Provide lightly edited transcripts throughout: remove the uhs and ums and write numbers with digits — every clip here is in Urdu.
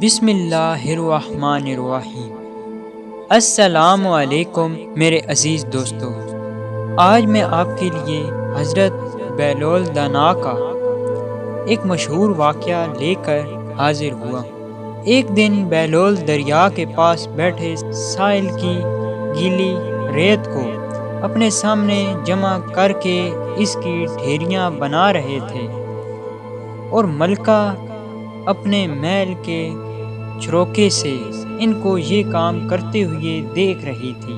بسم اللہ الرحمن الرحیم۔ السلام علیکم میرے عزیز دوستو، آج میں آپ کے لیے حضرت بہلول دانا کا ایک مشہور واقعہ لے کر حاضر ہوا۔ ایک دن بہلول دریا کے پاس بیٹھے ساحل کی گیلی ریت کو اپنے سامنے جمع کر کے اس کی ڈھیریاں بنا رہے تھے، اور ملکہ اپنے محل کے جھروکے سے ان کو یہ کام کرتے ہوئے دیکھ رہی تھی۔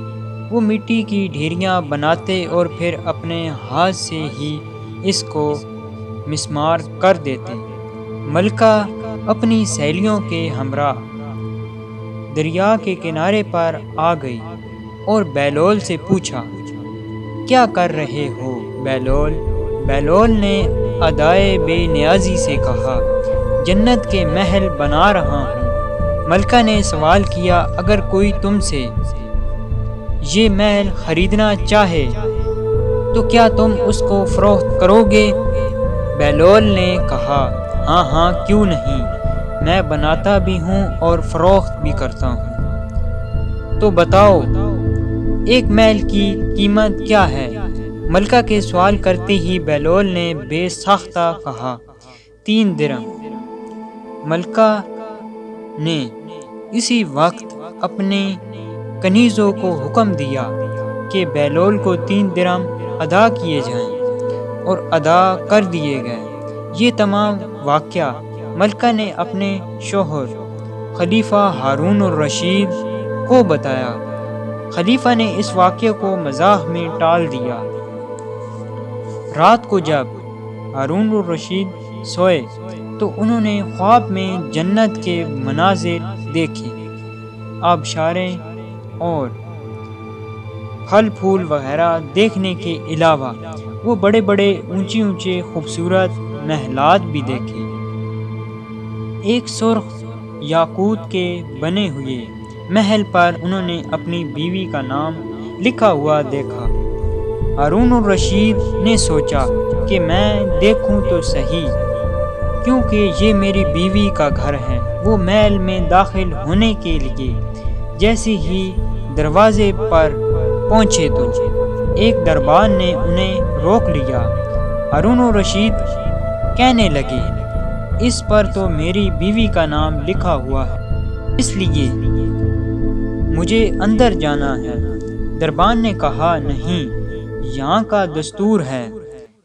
وہ مٹی کی ڈھیریاں بناتے اور پھر اپنے ہاتھ سے ہی اس کو مسمار کر دیتے۔ ملکہ اپنی سہیلیوں کے ہمراہ دریا کے کنارے پر آ گئی اور بہلول سے پوچھا، کیا کر رہے ہو بہلول؟ بہلول نے ادائے بے نیازی سے کہا، جنت کے محل بنا رہا ہوں۔ ملکہ نے سوال کیا، اگر کوئی تم سے یہ محل خریدنا چاہے تو کیا تم اس کو فروخت کرو گے؟ بہلول نے کہا، ہاں کیوں نہیں، میں بناتا بھی ہوں اور فروخت بھی کرتا ہوں۔ تو بتاؤ ایک محل کی قیمت کیا ہے؟ ملکہ کے سوال کرتے ہی بہلول نے بے ساختہ کہا، 3 درہم۔ ملکہ نے اسی وقت اپنے کنیزوں کو حکم دیا کہ بہلول کو 3 درہم ادا کیے جائیں، اور ادا کر دیے گئے۔ یہ تمام واقعہ ملکہ نے اپنے شوہر خلیفہ ہارون الرشید کو بتایا۔ خلیفہ نے اس واقعے کو مزاح میں ٹال دیا۔ رات کو جب ہارون الرشید سوئے تو انہوں نے خواب میں جنت کے مناظر دیکھے۔ آبشاریں اور پھل پھول وغیرہ دیکھنے کے علاوہ وہ بڑے بڑے اونچے خوبصورت محلات بھی دیکھے۔ ایک سرخ یاقوت کے بنے ہوئے محل پر انہوں نے اپنی بیوی کا نام لکھا ہوا دیکھا۔ ہارون الرشید نے سوچا کہ میں دیکھوں تو صحیح، کیونکہ یہ میری بیوی کا گھر ہے۔ وہ محل میں داخل ہونے کے لیے جیسے ہی دروازے پر پہنچے تو ایک دربان نے انہیں روک لیا۔ ہارون الرشید کہنے لگے، اس پر تو میری بیوی کا نام لکھا ہوا ہے، اس لیے مجھے اندر جانا ہے۔ دربان نے کہا، نہیں، یہاں کا دستور ہے،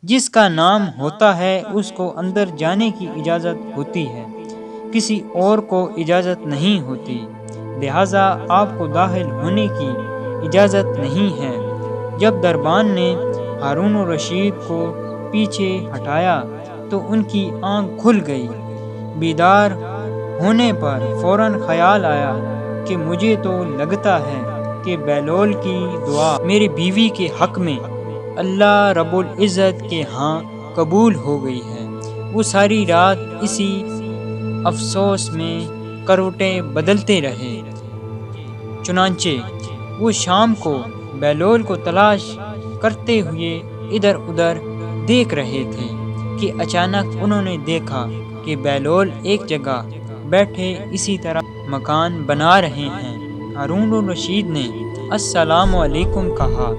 جس کا نام ہوتا ہے اس کو اندر جانے کی اجازت ہوتی ہے، کسی اور کو اجازت نہیں ہوتی، لہٰذا آپ کو داخل ہونے کی اجازت نہیں ہے۔ جب دربان نے ہارون الرشید کو پیچھے ہٹایا تو ان کی آنکھ کھل گئی۔ بیدار ہونے پر فوراً خیال آیا کہ مجھے تو لگتا ہے کہ بہلول کی دعا میری بیوی کے حق میں اللہ رب العزت کے ہاں قبول ہو گئی ہے۔ وہ ساری رات اسی افسوس میں کروٹیں بدلتے رہے۔ چنانچہ وہ شام کو بہلول کو تلاش کرتے ہوئے ادھر ادھر دیکھ رہے تھے کہ اچانک انہوں نے دیکھا کہ بہلول ایک جگہ بیٹھے اسی طرح مکان بنا رہے ہیں۔ ہارون الرشید نے السلام علیکم کہا۔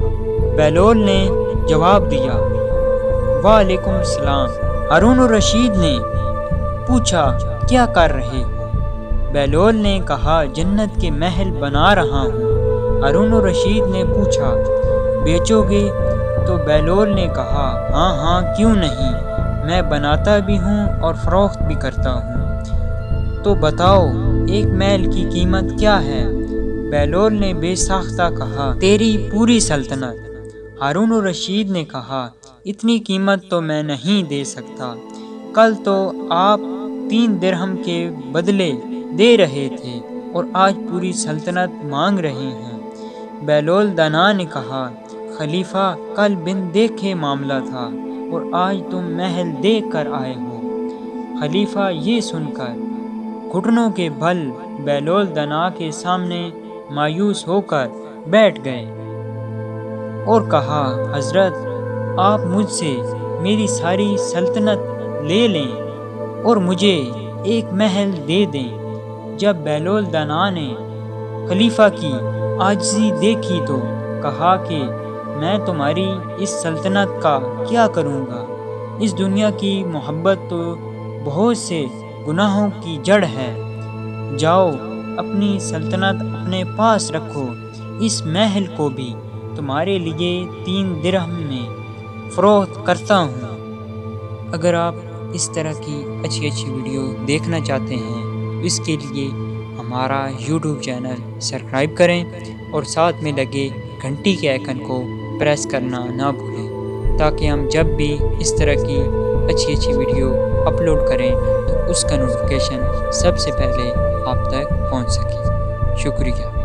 بہلول نے جواب دیا، وعلیکم السلام۔ ہارون الرشید نے پوچھا، کیا کر رہے ہو؟ بہلول نے کہا، جنت کے محل بنا رہا ہوں۔ ہارون الرشید نے پوچھا، بیچو گے؟ تو بہلول نے کہا، ہاں کیوں نہیں، میں بناتا بھی ہوں اور فروخت بھی کرتا ہوں۔ تو بتاؤ ایک محل کی قیمت کیا ہے؟ بہلول نے بے ساختہ کہا، تیری پوری سلطنت۔ ہارون الرشید نے کہا، اتنی قیمت تو میں نہیں دے سکتا، کل تو آپ 3 درہم کے بدلے دے رہے تھے اور آج پوری سلطنت مانگ رہے ہیں۔ بہلول دانا نے کہا، خلیفہ کل بن دیکھے معاملہ تھا اور آج تم محل دیکھ کر آئے ہو۔ خلیفہ یہ سن کر گھٹنوں کے بل بہلول دانا کے سامنے مایوس ہو کر بیٹھ گئے اور کہا، حضرت آپ مجھ سے میری ساری سلطنت لے لیں اور مجھے ایک محل دے دیں جب بہلول دانا نے خلیفہ کی عاجزی دیکھی تو کہا کہ میں تمہاری اس سلطنت کا کیا کروں گا؟ اس دنیا کی محبت تو بہت سے گناہوں کی جڑ ہے۔ جاؤ اپنی سلطنت اپنے پاس رکھو، اس محل کو بھی تمہارے لیے 3 درہم میں فروخت کرتا ہوں۔ اگر آپ اس طرح کی اچھی ویڈیو دیکھنا چاہتے ہیں تو اس کے لیے ہمارا یوٹیوب چینل سبسکرائب کریں اور ساتھ میں لگے گھنٹی کے آئیکن کو پریس کرنا نہ بھولیں، تاکہ ہم جب بھی اس طرح کی اچھی ویڈیو اپلوڈ کریں تو اس کا نوٹیفیکیشن سب سے پہلے آپ تک پہنچ سکے۔ شکریہ۔